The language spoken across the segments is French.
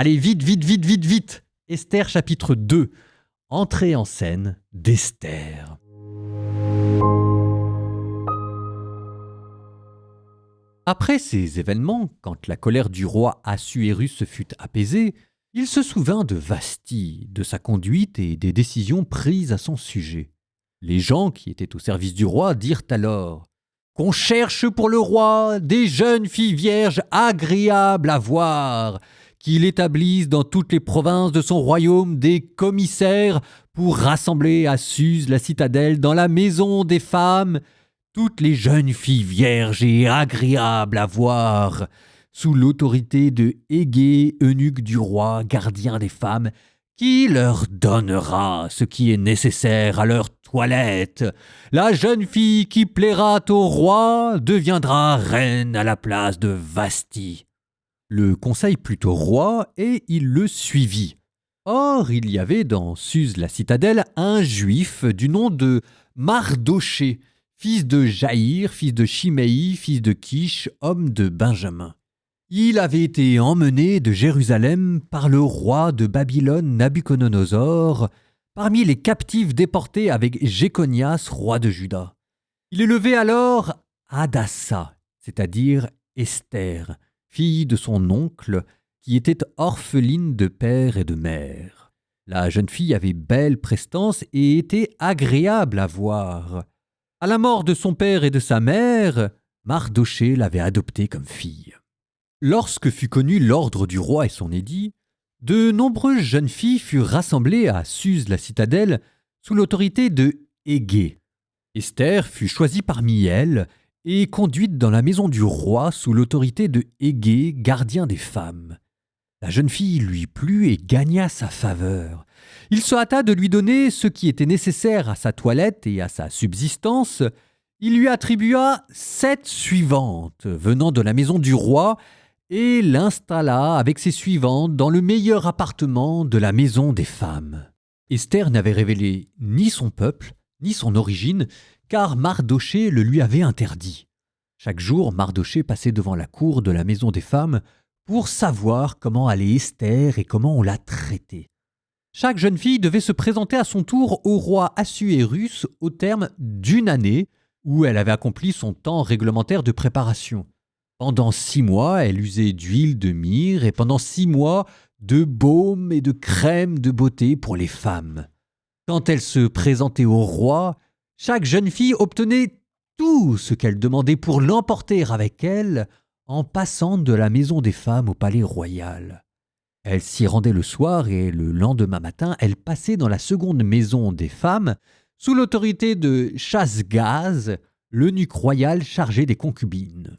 Allez, vite, vite, vite, vite, vite. Esther chapitre 2. Entrée en scène d'Esther. Après ces événements, quand la colère du roi Assuérus se fut apaisée, il se souvint de Vasthi, de sa conduite et des décisions prises à son sujet. Les gens qui étaient au service du roi dirent alors « Qu'on cherche pour le roi des jeunes filles vierges agréables à voir, qu'il établisse dans toutes les provinces de son royaume des commissaires pour rassembler à Suse la citadelle dans la maison des femmes, toutes les jeunes filles vierges et agréables à voir, sous l'autorité de Égée, eunuque du roi, gardien des femmes, qui leur donnera ce qui est nécessaire à leur toilette. La jeune fille qui plaira au roi deviendra reine à la place de Vasthi. » Le conseil plut au roi et il le suivit. Or, il y avait dans Suse la citadelle un juif du nom de Mardochée, fils de Jaïr, fils de Chiméi, fils de Kish, homme de Benjamin. Il avait été emmené de Jérusalem par le roi de Babylone Nabuchodonosor, parmi les captifs déportés avec Jéconias, roi de Juda. Il élevait alors Hadassa, c'est-à-dire Esther, fille de son oncle, qui était orpheline de père et de mère. La jeune fille avait belle prestance et était agréable à voir. À la mort de son père et de sa mère, Mardochée l'avait adoptée comme fille. Lorsque fut connu l'ordre du roi et son édit, de nombreuses jeunes filles furent rassemblées à Suse la citadelle sous l'autorité de Égée. Esther fut choisie parmi elles et conduite dans la maison du roi sous l'autorité de Égée, gardien des femmes. La jeune fille lui plut et gagna sa faveur. Il se hâta de lui donner ce qui était nécessaire à sa toilette et à sa subsistance. Il lui attribua 7 suivantes venant de la maison du roi et l'installa avec ses suivantes dans le meilleur appartement de la maison des femmes. Esther n'avait révélé ni son peuple, ni son origine, car Mardochée le lui avait interdit. Chaque jour, Mardochée passait devant la cour de la maison des femmes pour savoir comment allait Esther et comment on la traitait. Chaque jeune fille devait se présenter à son tour au roi Assuérus au terme d'1 année, où elle avait accompli son temps réglementaire de préparation. Pendant 6 mois, elle usait d'huile de myrrhe et pendant 6 mois, de baume et de crème de beauté pour les femmes. Quand elle se présentait au roi, chaque jeune fille obtenait tout ce qu'elle demandait pour l'emporter avec elle en passant de la maison des femmes au palais royal. Elle s'y rendait le soir et le lendemain matin, elle passait dans la seconde maison des femmes sous l'autorité de Chasgaz, l'eunuque royal chargé des concubines.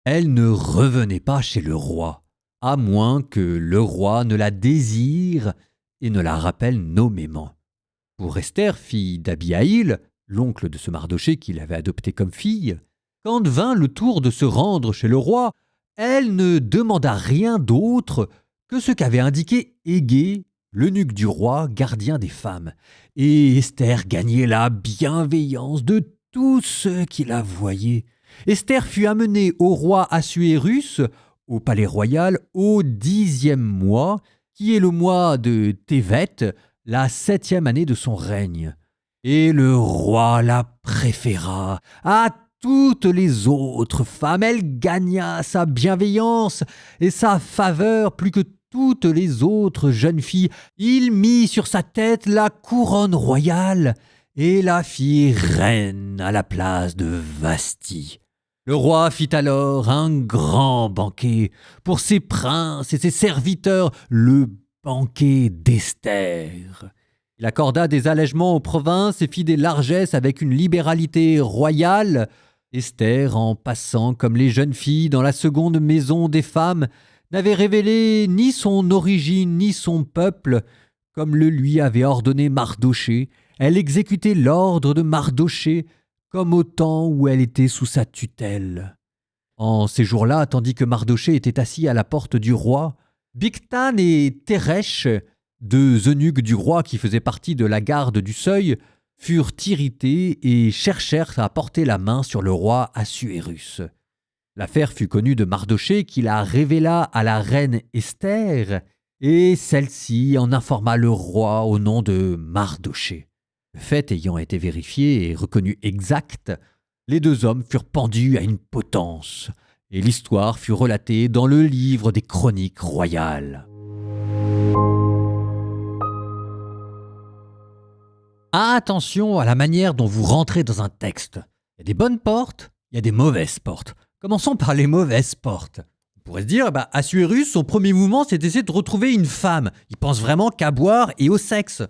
Elle ne revenait pas chez le roi, à moins que le roi ne la désire et ne la rappelle nommément. Pour Esther, fille d'Abihaïl, l'oncle de ce Mardochée qui l'avait adoptée comme fille, quand vint le tour de se rendre chez le roi, elle ne demanda rien d'autre que ce qu'avait indiqué Égée, l'eunuque du roi, gardien des femmes. Et Esther gagnait la bienveillance de tous ceux qui la voyaient. Esther fut amenée au roi Assuérus, au palais royal, au 10e mois, qui est le mois de Tévet, la 7e année de son règne. Et le roi la préféra à toutes les autres femmes. Elle gagna sa bienveillance et sa faveur plus que toutes les autres jeunes filles. Il mit sur sa tête la couronne royale et la fit reine à la place de Vasthi. Le roi fit alors un grand banquet pour ses princes et ses serviteurs, le banquet d'Esther. Il accorda des allègements aux provinces et fit des largesses avec une libéralité royale. Esther, en passant comme les jeunes filles dans la seconde maison des femmes, n'avait révélé ni son origine ni son peuple, comme le lui avait ordonné Mardochée. Elle exécutait l'ordre de Mardochée, comme au temps où elle était sous sa tutelle. En ces jours-là, tandis que Mardochée était assis à la porte du roi, Bigthan et Téresh, 2 eunuques du roi qui faisaient partie de la garde du seuil, furent irrités et cherchèrent à porter la main sur le roi Assuérus. L'affaire fut connue de Mardochée qui la révéla à la reine Esther, et celle-ci en informa le roi au nom de Mardochée. Le fait ayant été vérifié et reconnu exact, les deux hommes furent pendus à une potence, et l'histoire fut relatée dans le livre des chroniques royales. Attention à la manière dont vous rentrez dans un texte. Il y a des bonnes portes, il y a des mauvaises portes. Commençons par les mauvaises portes. On pourrait se dire, Assuérus, son premier mouvement, c'est d'essayer de retrouver une femme. Il pense vraiment qu'à boire et au sexe.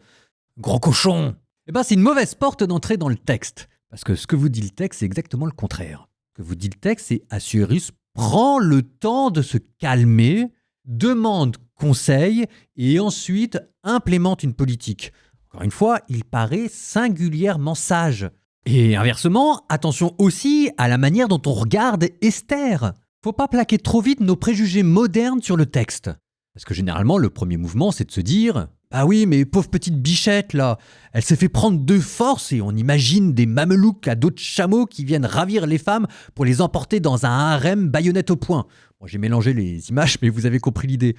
Gros cochon. C'est une mauvaise porte d'entrée dans le texte. Parce que ce que vous dit le texte, c'est exactement le contraire. Ce que vous dit le texte, c'est Assuérus prend le temps de se calmer, demande conseil et ensuite implémente une politique. Encore une fois, il paraît singulièrement sage. Et inversement, attention aussi à la manière dont on regarde Esther. Faut pas plaquer trop vite nos préjugés modernes sur le texte. Parce que généralement, le premier mouvement, c'est de se dire « Ah oui, mais pauvre petite bichette, là, elle s'est fait prendre de force et on imagine des mamelouks à dos de chameaux qui viennent ravir les femmes pour les emporter dans un harem baïonnette au poing. » Bon, j'ai mélangé les images, mais vous avez compris l'idée.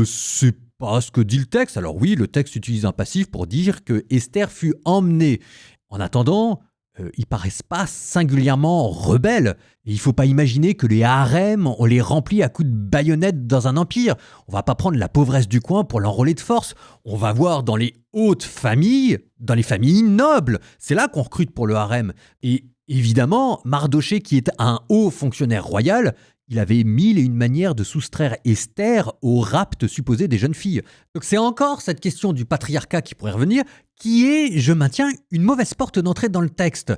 C'est pas ce que dit le texte. Alors oui, le texte utilise un passif pour dire que Esther fut emmenée. En attendant, ils paraissent pas singulièrement rebelles. Et il ne faut pas imaginer que les harems, on les remplit à coups de baïonnettes dans un empire. On va pas prendre la pauvresse du coin pour l'enrôler de force. On va voir dans les hautes familles, dans les familles nobles. C'est là qu'on recrute pour le harem. Et évidemment, Mardochée, qui est un haut fonctionnaire royal, il avait mille et une manières de soustraire Esther au rapt supposé des jeunes filles. Donc c'est encore cette question du patriarcat qui pourrait revenir, qui est, je maintiens, une mauvaise porte d'entrée dans le texte.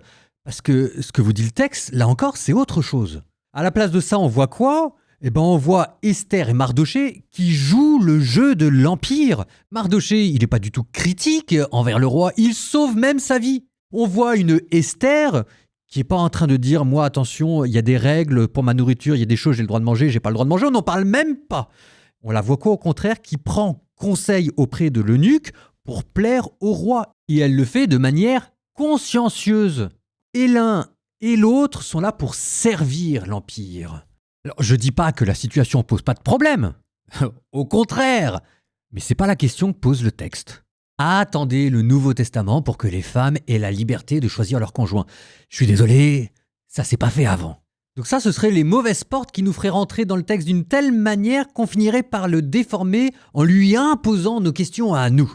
Parce que ce que vous dit le texte, là encore, c'est autre chose. À la place de ça, on voit quoi ? On voit Esther et Mardochée qui jouent le jeu de l'Empire. Mardochée, il n'est pas du tout critique envers le roi, il sauve même sa vie. On voit une Esther qui n'est pas en train de dire « Moi, attention, il y a des règles pour ma nourriture, il y a des choses, j'ai le droit de manger, j'ai pas le droit de manger », on n'en parle même pas. On la voit quoi au contraire qui prend conseil auprès de l'eunuque pour plaire au roi. Et elle le fait de manière consciencieuse. Et l'un et l'autre sont là pour servir l'Empire. Alors, je dis pas que la situation pose pas de problème. Au contraire. Mais c'est pas la question que pose le texte. Attendez le Nouveau Testament pour que les femmes aient la liberté de choisir leur conjoint. Je suis désolé, ça s'est pas fait avant. Donc ça, ce seraient les mauvaises portes qui nous feraient rentrer dans le texte d'une telle manière qu'on finirait par le déformer en lui imposant nos questions à nous.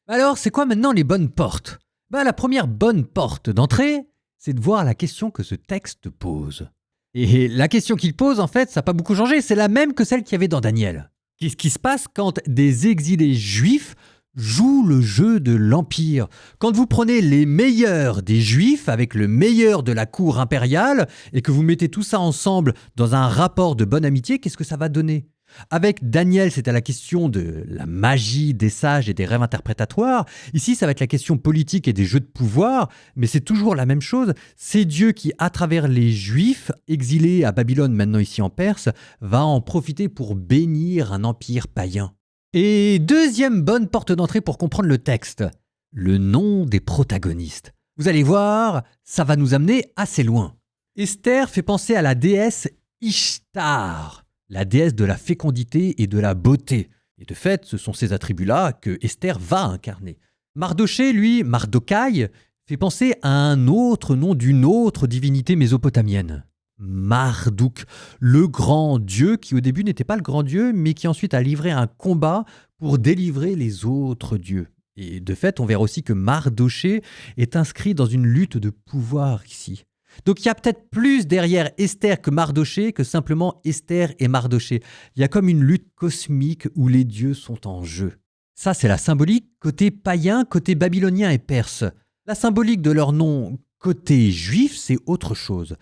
Alors, c'est quoi maintenant les bonnes portes ? La première bonne porte d'entrée, c'est de voir la question que ce texte pose. Et la question qu'il pose, en fait, ça n'a pas beaucoup changé, c'est la même que celle qu'il y avait dans Daniel. Qu'est-ce qui se passe quand des exilés juifs jouent le jeu de l'Empire? Quand vous prenez les meilleurs des Juifs avec le meilleur de la cour impériale et que vous mettez tout ça ensemble dans un rapport de bonne amitié, qu'est-ce que ça va donner? Avec Daniel, c'était la question de la magie des sages et des rêves interprétatoires. Ici, ça va être la question politique et des jeux de pouvoir, mais c'est toujours la même chose. C'est Dieu qui, à travers les Juifs, exilés à Babylone, maintenant ici en Perse, va en profiter pour bénir un empire païen. Et deuxième bonne porte d'entrée pour comprendre le texte, le nom des protagonistes. Vous allez voir, ça va nous amener assez loin. Esther fait penser à la déesse Ishtar, la déesse de la fécondité et de la beauté. Et de fait, ce sont ces attributs-là que Esther va incarner. Mardochée, lui, Mardokai, fait penser à un autre nom d'une autre divinité mésopotamienne. Marduk, le grand dieu qui au début n'était pas le grand dieu, mais qui ensuite a livré un combat pour délivrer les autres dieux. Et de fait, on verra aussi que Mardochée est inscrit dans une lutte de pouvoir ici. Donc il y a peut-être plus derrière Esther que Mardochée que simplement Esther et Mardochée. Il y a comme une lutte cosmique où les dieux sont en jeu. Ça, c'est la symbolique côté païen, côté babylonien et perse. La symbolique de leur nom côté juif, c'est autre chose.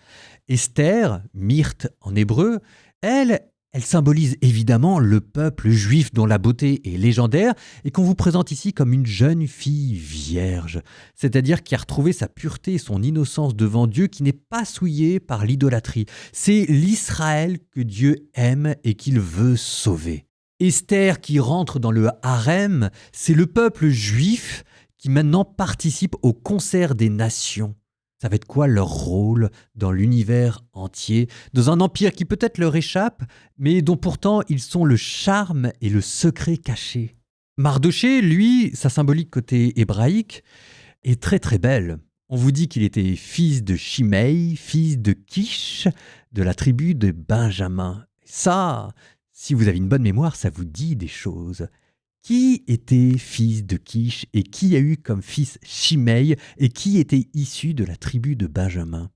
Esther, Myrte en hébreu, elle symbolise évidemment le peuple juif dont la beauté est légendaire et qu'on vous présente ici comme une jeune fille vierge, c'est-à-dire qui a retrouvé sa pureté et son innocence devant Dieu, qui n'est pas souillée par l'idolâtrie. C'est l'Israël que Dieu aime et qu'il veut sauver. Esther qui rentre dans le harem, c'est le peuple juif qui maintenant participe au concert des nations. Ça va être quoi leur rôle dans l'univers entier, dans un empire qui peut-être leur échappe, mais dont pourtant ils sont le charme et le secret caché. Mardoché, lui, sa symbolique côté hébraïque, est très très belle. On vous dit qu'il était fils de Shimei, fils de Kish, de la tribu de Benjamin. Ça, si vous avez une bonne mémoire, ça vous dit des choses. Qui était fils de Kish et qui a eu comme fils Shimei et qui était issu de la tribu de Benjamin?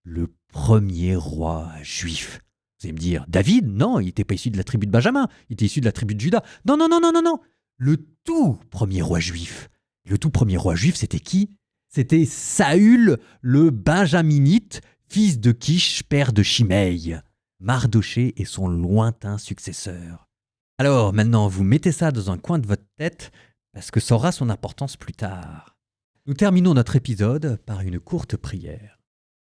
Le premier roi juif. Vous allez me dire, David? Non, il n'était pas issu de la tribu de Benjamin, il était issu de la tribu de Juda. Non, non, non, non, non, non. Le tout premier roi juif. Le tout premier roi juif, c'était qui? C'était Saül, le Benjaminite, fils de Kish, père de Shimei. Mardoché est son lointain successeur. Alors maintenant, vous mettez ça dans un coin de votre tête, parce que ça aura son importance plus tard. Nous terminons notre épisode par une courte prière.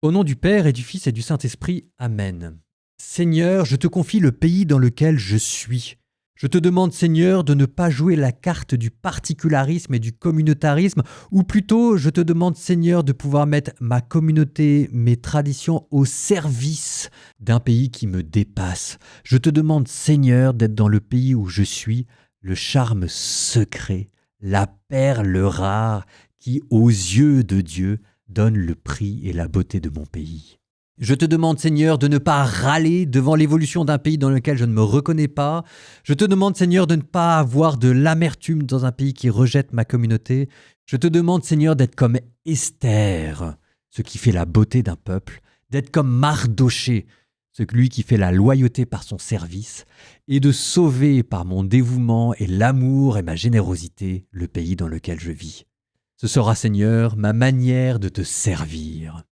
Au nom du Père et du Fils et du Saint-Esprit, Amen. Seigneur, je te confie le pays dans lequel je suis. Je te demande, Seigneur, de ne pas jouer la carte du particularisme et du communautarisme, ou plutôt, je te demande, Seigneur, de pouvoir mettre ma communauté, mes traditions au service d'un pays qui me dépasse. Je te demande, Seigneur, d'être dans le pays où je suis, le charme secret, la perle rare qui, aux yeux de Dieu, donne le prix et la beauté de mon pays. Je te demande, Seigneur, de ne pas râler devant l'évolution d'un pays dans lequel je ne me reconnais pas. Je te demande, Seigneur, de ne pas avoir de l'amertume dans un pays qui rejette ma communauté. Je te demande, Seigneur, d'être comme Esther, ce qui fait la beauté d'un peuple, d'être comme Mardoché, celui qui fait la loyauté par son service, et de sauver par mon dévouement et l'amour et ma générosité le pays dans lequel je vis. Ce sera, Seigneur, ma manière de te servir.